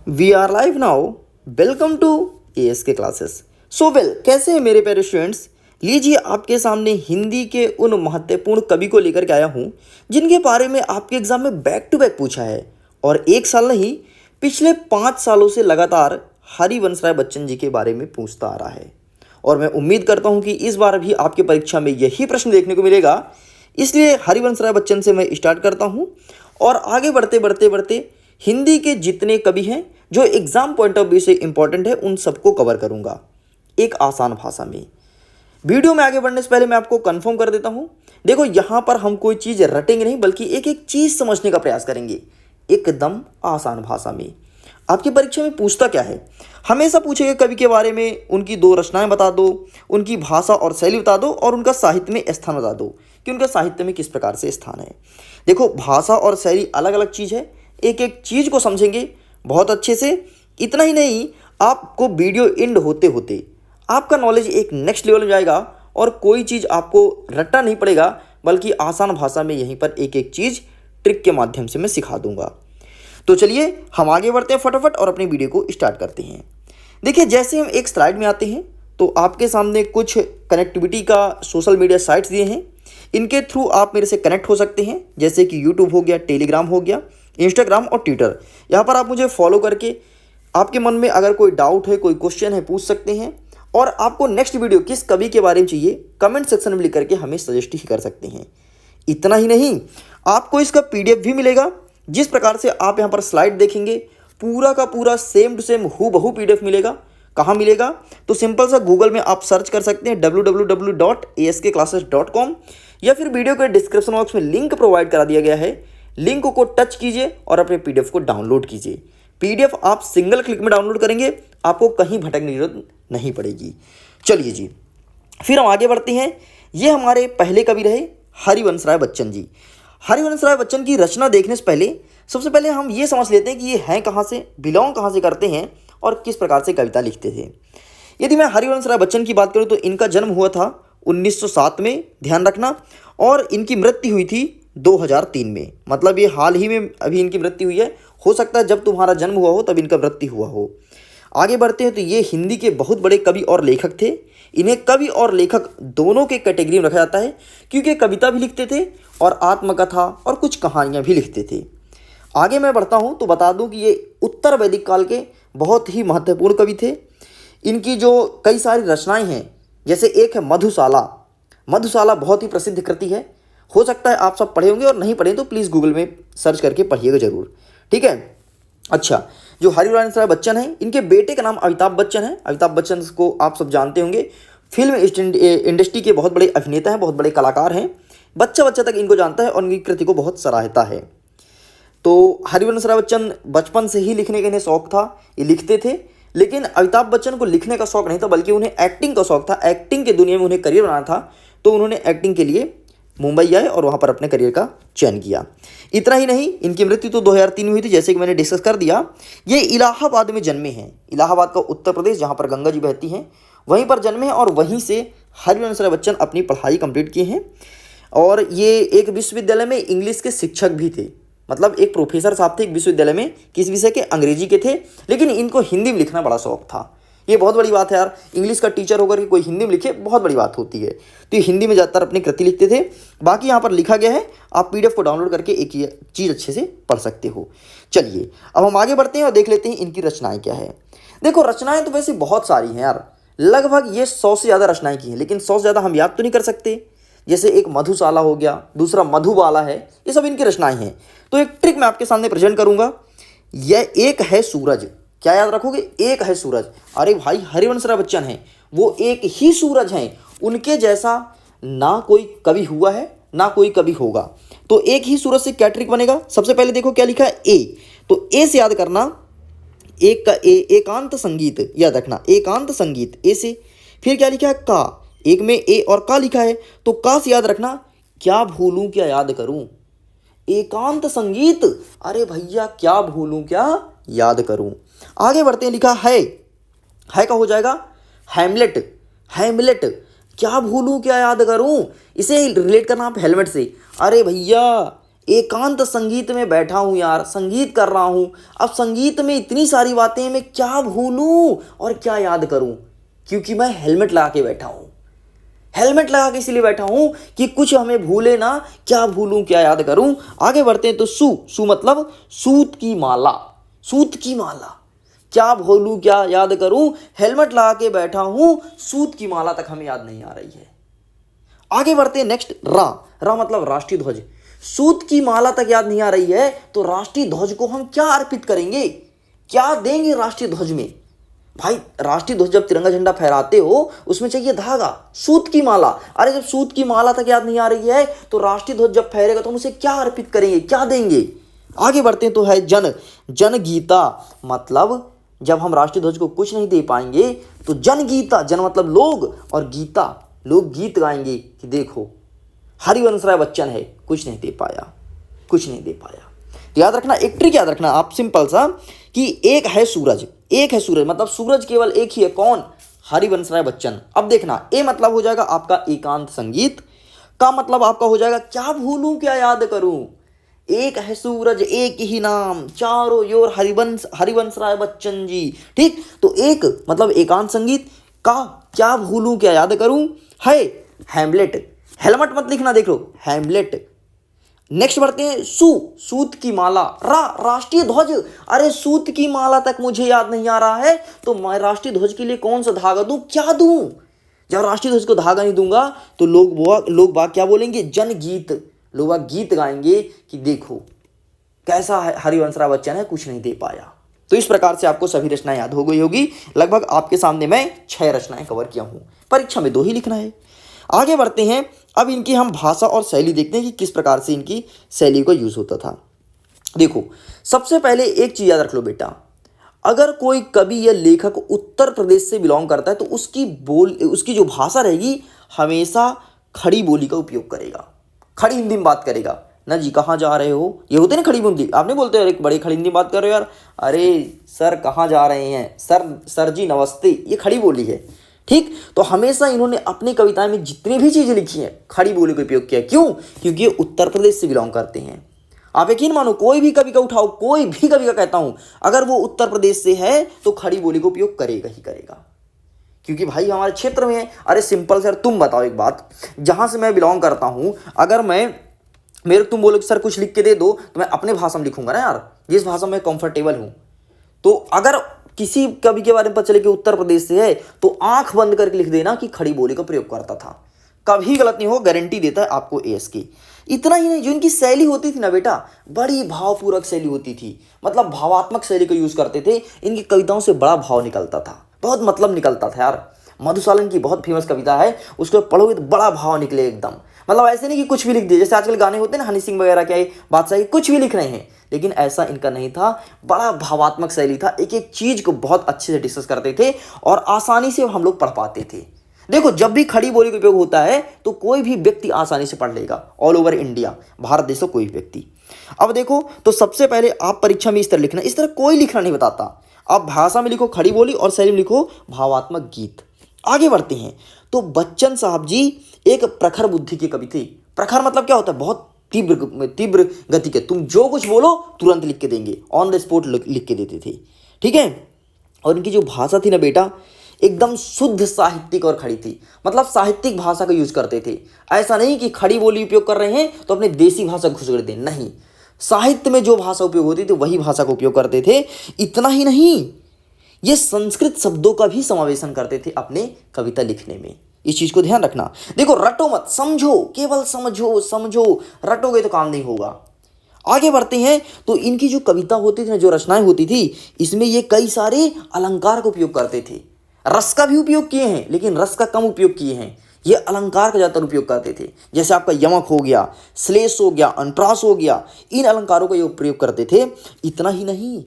We are live now. Welcome to AS K classes. So well, कैसे हैं मेरे प्यारे स्टूडेंट्स। लीजिए आपके सामने हिंदी के उन महत्वपूर्ण कवि को लेकर के आया हूँ जिनके बारे में आपके एग्जाम में बैक टू बैक पूछा है और एक साल नहीं पिछले 5 सालों से लगातार हरिवंश राय बच्चन जी के बारे में पूछता आ रहा है। और मैं उम्मीद करता हूँ कि इस बार भी आपके परीक्षा में यही प्रश्न देखने को मिलेगा। इसलिए हरिवंश राय बच्चन से मैं स्टार्ट करता हूँ और आगे बढ़ते बढ़ते बढ़ते हिंदी के जितने कवि हैं जो एग्जाम पॉइंट ऑफ व्यू से इंपॉर्टेंट है उन सबको कवर करूंगा एक आसान भाषा में। वीडियो में आगे बढ़ने से पहले मैं आपको कंफर्म कर देता हूं, देखो यहां पर हम कोई चीज रटेंगे नहीं बल्कि एक एक चीज समझने का प्रयास करेंगे एकदम आसान भाषा में। आपकी परीक्षा में पूछता क्या है, हमेशा पूछेगा कवि के बारे में, उनकी 2 रचनाएं बता दो, उनकी भाषा और शैली बता दो और उनका साहित्य में स्थान बता दो कि उनका साहित्य में किस प्रकार से स्थान है। देखो भाषा और शैली अलग अलग चीज़ है, एक एक चीज़ को समझेंगे बहुत अच्छे से। इतना ही नहीं, आपको वीडियो एंड होते होते आपका नॉलेज एक नेक्स्ट लेवल में जाएगा और कोई चीज़ आपको रटना नहीं पड़ेगा बल्कि आसान भाषा में यहीं पर एक एक चीज़ ट्रिक के माध्यम से मैं सिखा दूंगा। तो चलिए हम आगे बढ़ते हैं फटाफट और अपनी वीडियो को स्टार्ट करते हैं। देखिए जैसे हम एक स्लाइड में आते हैं तो आपके सामने कुछ कनेक्टिविटी का सोशल मीडिया साइट्स दिए हैं, इनके थ्रू आप मेरे से कनेक्ट हो सकते हैं, जैसे कि यूट्यूब हो गया, टेलीग्राम हो गया, इंस्टाग्राम और ट्विटर। यहाँ पर आप मुझे फॉलो करके आपके मन में अगर कोई डाउट है, कोई क्वेश्चन है, पूछ सकते हैं और आपको नेक्स्ट वीडियो किस कवि के बारे में चाहिए कमेंट सेक्शन में लिख करके हमें सजेस्ट ही कर सकते हैं। इतना ही नहीं, आपको इसका पीडीएफ भी मिलेगा। जिस प्रकार से आप यहाँ पर स्लाइड देखेंगे पूरा का पूरा सेम टू सेम हूबहू पीडीएफ मिलेगा। कहाँ मिलेगा, तो सिंपल सा गूगल में आप सर्च कर सकते हैं www.askclasses.com या फिर वीडियो के डिस्क्रिप्शन बॉक्स में लिंक प्रोवाइड करा दिया गया है। लिंक को टच कीजिए और अपने पीडीएफ को डाउनलोड कीजिए। पीडीएफ आप सिंगल क्लिक में डाउनलोड करेंगे, आपको कहीं भटकने की जरूरत नहीं पड़ेगी। चलिए जी, फिर हम आगे बढ़ते हैं। ये हमारे पहले कवि रहे हरिवंश राय बच्चन जी। हरिवंश राय बच्चन की रचना देखने से पहले सबसे पहले हम ये समझ लेते हैं कि ये हैं कहाँ से, बिलोंग कहाँ से करते हैं और किस प्रकार से कविता लिखते थे। यदि मैं हरिवंश राय बच्चन की बात करूँ तो इनका जन्म हुआ था 1907 में, ध्यान रखना, और इनकी मृत्यु हुई थी 2003 में। मतलब ये हाल ही में अभी इनकी मृत्यु हुई है, हो सकता है जब तुम्हारा जन्म हुआ हो तब इनका मृत्यु हुआ हो। आगे बढ़ते हैं तो ये हिंदी के बहुत बड़े कवि और लेखक थे। इन्हें कवि और लेखक दोनों के कैटेगरी में रखा जाता है क्योंकि कविता भी लिखते थे और आत्मकथा और कुछ कहानियाँ भी लिखते थे। आगे मैं बढ़ता हूँ तो बता दूँ कि ये उत्तर वैदिक काल के बहुत ही महत्वपूर्ण कवि थे। इनकी जो कई सारी रचनाएं हैं, जैसे एक है मधुशाला। मधुशाला बहुत ही प्रसिद्ध कृति है, हो सकता है आप सब पढ़े होंगे और नहीं पढ़े तो प्लीज़ गूगल में सर्च करके पढ़िएगा जरूर, ठीक है। अच्छा, जो हरिवंश राय बच्चन हैं इनके बेटे का नाम अमिताभ बच्चन है। अमिताभ बच्चन को आप सब जानते होंगे, फिल्म इंडस्ट्री के बहुत बड़े अभिनेता हैं, बहुत बड़े कलाकार हैं। बच्चा बच्चा तक इनको जानता है और उनकी कृति को बहुत सराहता है। तो हरिवंश राय बच्चन बचपन से ही लिखने का इन्हें शौक था, ये लिखते थे। लेकिन अमिताभ बच्चन को लिखने का शौक नहीं था बल्कि उन्हें एक्टिंग का शौक था। एक्टिंग के दुनिया में उन्हें करियर बनाना था, तो उन्होंने एक्टिंग के लिए मुंबई आए और वहाँ पर अपने करियर का चयन किया। इतना ही नहीं, इनकी मृत्यु तो 2003 में हुई थी, जैसे कि मैंने डिस्कस कर दिया। ये इलाहाबाद में जन्मे हैं, इलाहाबाद का उत्तर प्रदेश जहाँ पर गंगा जी बहती हैं, वहीं पर जन्मे हैं और वहीं से हरिवंश राय बच्चन अपनी पढ़ाई कंप्लीट किए हैं। और ये एक विश्वविद्यालय में इंग्लिश के शिक्षक भी थे, मतलब एक प्रोफेसर साहब थे एक विश्वविद्यालय में, किस विषय के, अंग्रेजी के थे। लेकिन इनको हिंदी में लिखना बड़ा शौक था। ये बहुत बड़ी बात है यार, इंग्लिश का टीचर होकर के कोई हिंदी में लिखे, बहुत बड़ी बात होती है। तो ये हिंदी में ज़्यादातर अपनी कृति लिखते थे। बाकी यहाँ पर लिखा गया है, आप पीडीएफ को डाउनलोड करके एक चीज़ अच्छे से पढ़ सकते हो। चलिए अब हम आगे बढ़ते हैं और देख लेते हैं इनकी रचनाएं क्या है। देखो रचनाएं तो वैसे बहुत सारी हैं यार, लगभग ये 100 से ज़्यादा रचनाएं की हैं, लेकिन 100 से ज़्यादा हम याद तो नहीं कर सकते। जैसे एक मधुशाला हो गया, दूसरा मधुबाला है, ये सब इनकी रचनाएं हैं। तो एक ट्रिक मैं आपके सामने प्रेजेंट करूंगा। यह एक है सूरज, क्या याद रखोगे, एक है सूरज। अरे भाई हरिवंश राय बच्चन हैं, वो एक ही सूरज हैं, उनके जैसा ना कोई कवि हुआ है ना कोई कवि होगा। तो एक ही सूरज से क्या ट्रिक बनेगा, सबसे पहले देखो क्या लिखा है, ए। तो ए से याद करना, एक का ए, एकांत संगीत याद रखना, एकांत संगीत ए से। फिर क्या लिखा है, का, एक में ए और का लिखा है, तो का से याद रखना, क्या भूलूं क्या याद करूं, एकांत संगीत। अरे भैया क्या भूलूं क्या याद करूं। आगे बढ़ते हैं, लिखा है का हो जाएगा हैमलेट। हैमलेट, क्या भूलूं क्या याद करूं, इसे रिलेट करना आप हेलमेट से। अरे भैया एकांत संगीत में बैठा हूँ यार, संगीत कर रहा हूँ। अब संगीत में इतनी सारी बातें हैं, मैं क्या भूलूं और क्या याद करूं, क्योंकि मैं हेलमेट लगा के बैठा हूं। हेलमेट लगा के इसलिए बैठा हूं कि कुछ हमें भूले ना, क्या भूलूं क्या याद करूं। आगे बढ़ते हैं तो सू मतलब सूत की माला, सूत की माला, क्या भूलूं क्या याद करूं, हेलमेट लगा के बैठा हूं, सूत की माला तक हमें याद नहीं आ रही है। आगे बढ़ते हैं नेक्स्ट रा मतलब राष्ट्रीय ध्वज। सूत की माला तक याद नहीं आ रही है तो राष्ट्रीय ध्वज को हम क्या अर्पित करेंगे, क्या देंगे राष्ट्रीय ध्वज में। भाई राष्ट्रीय ध्वज जब तिरंगा झंडा फहराते हो उसमें चाहिए धागा, सूत की माला। अरे जब सूत की माला तक याद नहीं आ रही है तो राष्ट्रीय ध्वज जब फहरेगा तो हम उसे क्या अर्पित करेंगे, क्या देंगे। आगे बढ़ते हैं तो है जन गीता मतलब जब हम राष्ट्रीय ध्वज को कुछ नहीं दे पाएंगे तो जन गीता, जन मतलब लोग और गीता लोग गीत गाएंगे कि देखो हरिवंश राय बच्चन है, कुछ नहीं दे पाया, कुछ नहीं दे पाया। तो याद रखना, एक ट्रिक याद रखना आप सिंपल सा कि एक है सूरज मतलब सूरज केवल एक ही है, कौन, हरिवंश राय बच्चन। अब देखना ए मतलब हो जाएगा आपका एकांत संगीत, का मतलब आपका हो जाएगा क्या भूलूं क्या याद करूं। एक है सूरज एक ही नाम, चारों ओर हरिवंश राय बच्चन जी। ठीक, तो एक मतलब एकांत संगीत, का क्या भूलूं क्या याद करूं, है हैमलेट, हेलमेट मत लिखना, देख लो हैमलेट। नेक्स्ट बढ़ते हैं सूत की माला, राष्ट्रीय ध्वज। अरे सूत की माला तक मुझे याद नहीं आ रहा है तो मैं राष्ट्रीय ध्वज के लिए कौन सा धागा दूं, क्या दूं। जब राष्ट्रीय ध्वज को धागा नहीं दूंगा तो लोग बाग क्या बोलेंगे, जनगीत, लोग बाग गीत गाएंगे कि देखो कैसा है हरिवंश राय बच्चन है, कुछ नहीं दे पाया। तो इस प्रकार से आपको सभी रचनाएं याद हो गई होगी। लगभग आपके सामने मैं 6 रचनाएं कवर किया हूं, परीक्षा में 2 ही लिखना है। आगे बढ़ते हैं, अब इनकी हम भाषा और शैली देखते हैं कि किस प्रकार से इनकी शैली का यूज होता था। देखो सबसे पहले एक चीज याद रख लो बेटा, अगर कोई कवि या लेखक उत्तर प्रदेश से बिलोंग करता है तो उसकी जो भाषा रहेगी हमेशा खड़ी बोली का उपयोग करेगा, खड़ी हिंदी में बात करेगा ना। जी कहाँ जा रहे हो, ये होते ना खड़ी हिंदी, आप नहीं बोलते अरे बड़ी खड़ी हिंदी बात कर रहे हो यार, अरे सर कहाँ जा रहे हैं, सर जी नमस्ते, ये खड़ी बोली है। ठीक, तो हमेशा इन्होंने अपनी कविताएं में जितनी भी चीजें लिखी हैं खड़ी बोली का उपयोग किया। क्यों, क्योंकि ये उत्तर प्रदेश से बिलोंग करते हैं। आप यकीन मानो कोई भी कवि का उठाओ, कोई भी कवि का कहता हूं, अगर वो उत्तर प्रदेश से है तो खड़ी बोली का उपयोग करेगा ही करेगा, क्योंकि भाई हमारे क्षेत्र में है। अरे सिंपल सर तुम बताओ एक बात, जहां से मैं बिलोंग करता हूं, अगर तुम बोलो सर कुछ लिख के दे दो तो मैं अपने भाषा में लिखूंगा ना यार, जिस भाषा में कंफर्टेबल हूं। तो अगर किसी कवि के बारे में पता चले कि उत्तर प्रदेश से है तो आंख बंद करके लिख देना कि खड़ी बोली का प्रयोग करता था, कभी गलत नहीं हो, गारंटी देता है आपको एएस की। इतना ही नहीं, जो इनकी शैली होती थी ना बेटा, बड़ी भावपूर्वक शैली होती थी, मतलब भावात्मक शैली का यूज करते थे। इनकी कविताओं से बड़ा भाव निकलता था, बहुत मतलब निकलता था यार। मधुशालन की बहुत फेमस कविता है, उसको पढ़ोगे तो बड़ा भाव निकले एकदम। मतलब ऐसे नहीं कि कुछ भी लिख दिए, जैसे आजकल गाने होते हैं ना हनी सिंह वगैरह क्या बादशाह कुछ भी लिख रहे हैं, लेकिन ऐसा इनका नहीं था, बड़ा भावात्मक शैली था। एक एक चीज को बहुत अच्छे से डिस्कस करते थे और आसानी से हम लोग पढ़ पाते थे। देखो जब भी खड़ी बोली का उपयोग होता है तो कोई भी व्यक्ति आसानी से पढ़ लेगा, ऑल ओवर इंडिया, भारत देश का कोई व्यक्ति। अब देखो तो सबसे पहले आप परीक्षा में इस तरह लिखना, इस तरह कोई लिखना नहीं बताता, आप भाषा में लिखो खड़ी बोली और शैली में लिखो भावात्मक गीत। आगे बढ़ते हैं तो बच्चन साहब जी एक प्रखर बुद्धि के कवि थे। प्रखर मतलब क्या होता है, बहुत तीव्र गति के, तुम जो कुछ बोलो तुरंत लिख के देंगे, ऑन द स्पॉट लिख के देते थे। ठीक है, और इनकी जो भाषा थी ना बेटा एकदम शुद्ध साहित्यिक और खड़ी थी, मतलब साहित्यिक भाषा का यूज करते थे। ऐसा नहीं कि खड़ी बोली उपयोग कर रहे हैं तो अपने देसी भाषा घुस कर दें, नहीं, साहित्य में जो भाषा उपयोग होती थी वही भाषा का उपयोग करते थे। इतना ही नहीं, ये संस्कृत शब्दों का भी समावेशन करते थे अपने कविता लिखने में, इस चीज को ध्यान रखना। देखो रटो मत, समझो, केवल समझो, रटोगे तो काम नहीं होगा। आगे बढ़ते हैं तो इनकी जो कविता होती थी, जो रचनाएं होती थी, इसमें ये कई सारे अलंकार का उपयोग करते थे। रस का भी उपयोग किए हैं लेकिन रस का कम उपयोग किए हैं, ये अलंकार का ज्यादातर उपयोग करते थे। जैसे आपका यमक हो गया, श्लेष हो गया, अंतरास हो गया, इन अलंकारों का ये प्रयोग करते थे। इतना ही नहीं,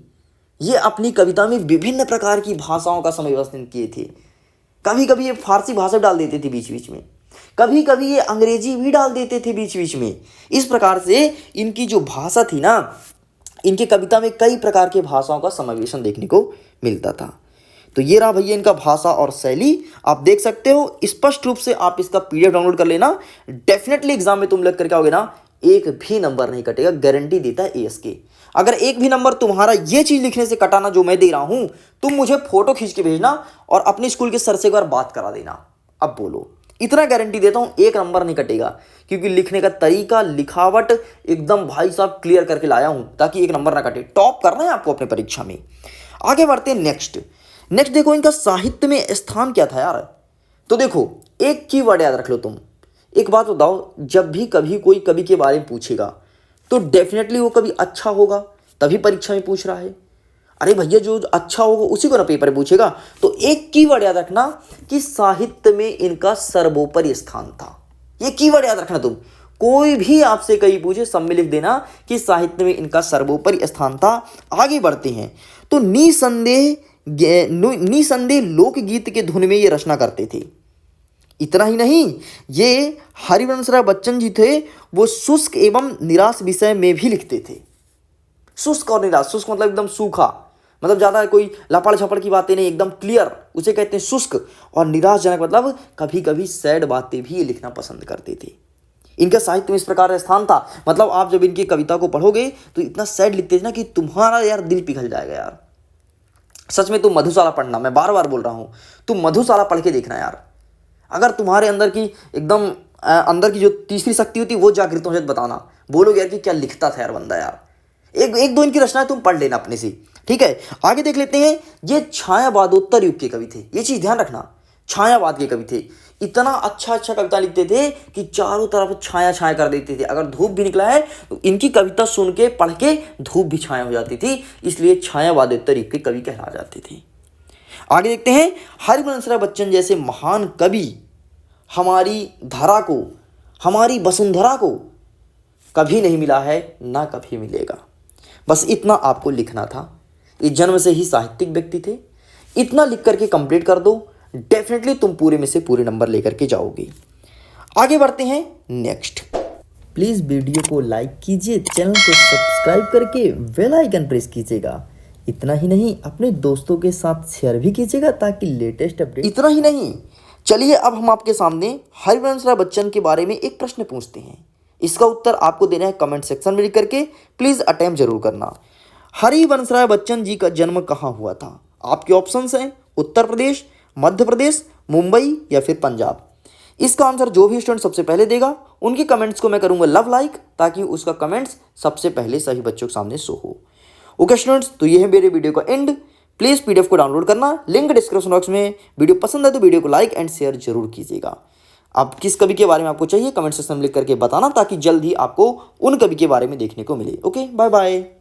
ये अपनी कविता में विभिन्न प्रकार की भाषाओं का समावेशन किए थे। कभी कभी ये फारसी भाषा डाल देते थे बीच बीच में, कभी कभी ये अंग्रेजी भी डाल देते थे बीच बीच में। इस प्रकार से इनकी जो भाषा थी ना, इनकी कविता में कई प्रकार की भाषाओं का समावेशन देखने को मिलता था। तो ये रहा भैया इनका भाषा और शैली, आप देख सकते हो। स्पष्ट रूप से आप इसका पीडीएफ डाउनलोड कर लेना, डेफिनेटली एग्जाम में तुम लग करके आओगे ना, एक भी नंबर नहीं कटेगा, गारंटी देता है ASK। अगर एक भी नंबर तुम्हारा ये चीज लिखने से कटाना जो मैं दे रहा हूं, तुम मुझे फोटो खींच के भेजना और अपने स्कूल के सर से एक बार बात करा देना। अब बोलो, इतना गारंटी देता हूं एक नंबर नहीं कटेगा, क्योंकि लिखने का तरीका, लिखावट एकदम भाई साहब क्लियर करके लाया हूं ताकि एक नंबर ना कटे। टॉप करना है आपको अपने परीक्षा में। आगे बढ़ते हैं नेक्स्ट देखो इनका साहित्य में स्थान क्या था यार। तो देखो एक कीवर्ड याद रख लो तुम। एक बात बताओ, जब भी कभी कोई कवि के बारे में पूछेगा तो डेफिनेटली वो कभी अच्छा होगा, तभी परीक्षा में पूछ रहा है। अरे भैया जो अच्छा होगा उसी को ना पेपर में पूछेगा। तो एक कीवर्ड याद रखना कि साहित्य में इनका सर्वोपरि स्थान था। ये कीवर्ड याद रखना तुम, कोई भी आपसे कहीं पूछे सब में लिख देना कि साहित्य में इनका सर्वोपरि स्थान था। आगे बढ़ते हैं तो निसंदेह लोकगीत के धुन में ये रचना करते थे। इतना ही नहीं, ये हरिवंश राय बच्चन जी थे, वो शुष्क एवं निराश विषय में भी लिखते थे। शुष्क और निराश, शुष्क मतलब एकदम सूखा, मतलब ज़्यादा कोई लपड़ झपड़ की बातें नहीं, एकदम क्लियर, उसे कहते हैं शुष्क। और निराशजनक मतलब कभी कभी सैड बातें भी ये लिखना पसंद करते थे। इनका साहित्य में इस प्रकार स्थान था, मतलब आप जब इनकी कविता को पढ़ोगे तो इतना सैड लिखते थे ना कि तुम्हारा यार दिल पिघल जाएगा यार। सच में तुम मधुशाला पढ़ना, मैं बार बार बोल रहा हूँ, तुम मधुशाला पढ़ के देखना यार। अगर तुम्हारे अंदर की एकदम अंदर की जो तीसरी शक्ति होती है वो जागृत हो जाए, बताना, बोलोगे यार कि क्या लिखता था यार बंदा यार। एक दो इनकी रचनाएं तुम पढ़ लेना अपने से, ठीक है। आगे देख लेते हैं, ये छायावादोत्तर युग के कवि थे। ये चीज ध्यान रखना, छायावाद के कवि थे। इतना अच्छा कविता लिखते थे कि चारों तरफ छाया छाया कर देते थे। अगर धूप भी निकला है तो इनकी कविता सुन के पढ़ के धूप भी छाया हो जाती थी, इसलिए छायावादोत्तर युग के कवि कहला जाते थे। आगे देखते हैं, हरिवंश राय बच्चन जैसे महान कवि हमारी धरा को, हमारी वसुंधरा को कभी नहीं मिला है, ना कभी मिलेगा। बस इतना आपको लिखना था। ये जन्म से ही साहित्यिक व्यक्ति थे। इतना लिख करके कंप्लीट कर दो, डेफिनेटली तुम पूरे में से पूरे नंबर लेकर के जाओगे। आगे बढ़ते हैं नेक्स्ट। प्लीज़ वीडियो को लाइक कीजिए, चैनल को सब्सक्राइब करके बेल आइकन प्रेस कीजिएगा। इतना ही नहीं, अपने दोस्तों के साथ शेयर भी कीजिएगा ताकि लेटेस्ट अपडेट। इतना ही नहीं, चलिए अब हम आपके सामने हरिवंश राय बच्चन के बारे में एक प्रश्न पूछते हैं। इसका उत्तर आपको देना है कमेंट सेक्शन में लिख करके। प्लीज़ अटेम्प्ट जरूर करना। हरिवंश राय बच्चन जी का जन्म कहाँ हुआ था? आपके ऑप्शंस हैं उत्तर प्रदेश, मध्य प्रदेश, मुंबई या फिर पंजाब। इसका आंसर जो भी स्टूडेंट सबसे पहले देगा उनके कमेंट्स को मैं करूंगा लव लाइक, ताकि उसका कमेंट्स सबसे पहले सभी बच्चों के सामने शो हो। ओके स्टूडेंट्स, तो ये है मेरे वीडियो का एंड। प्लीज़ PDF को डाउनलोड करना, लिंक डिस्क्रिप्शन बॉक्स में। वीडियो पसंद है तो वीडियो को लाइक एंड शेयर जरूर कीजिएगा। अब किस कवि के बारे में आपको चाहिए कमेंट सेक्शन में लिख करके बताना, ताकि जल्द ही आपको उन कवि के बारे में देखने को मिले। Okay, bye bye.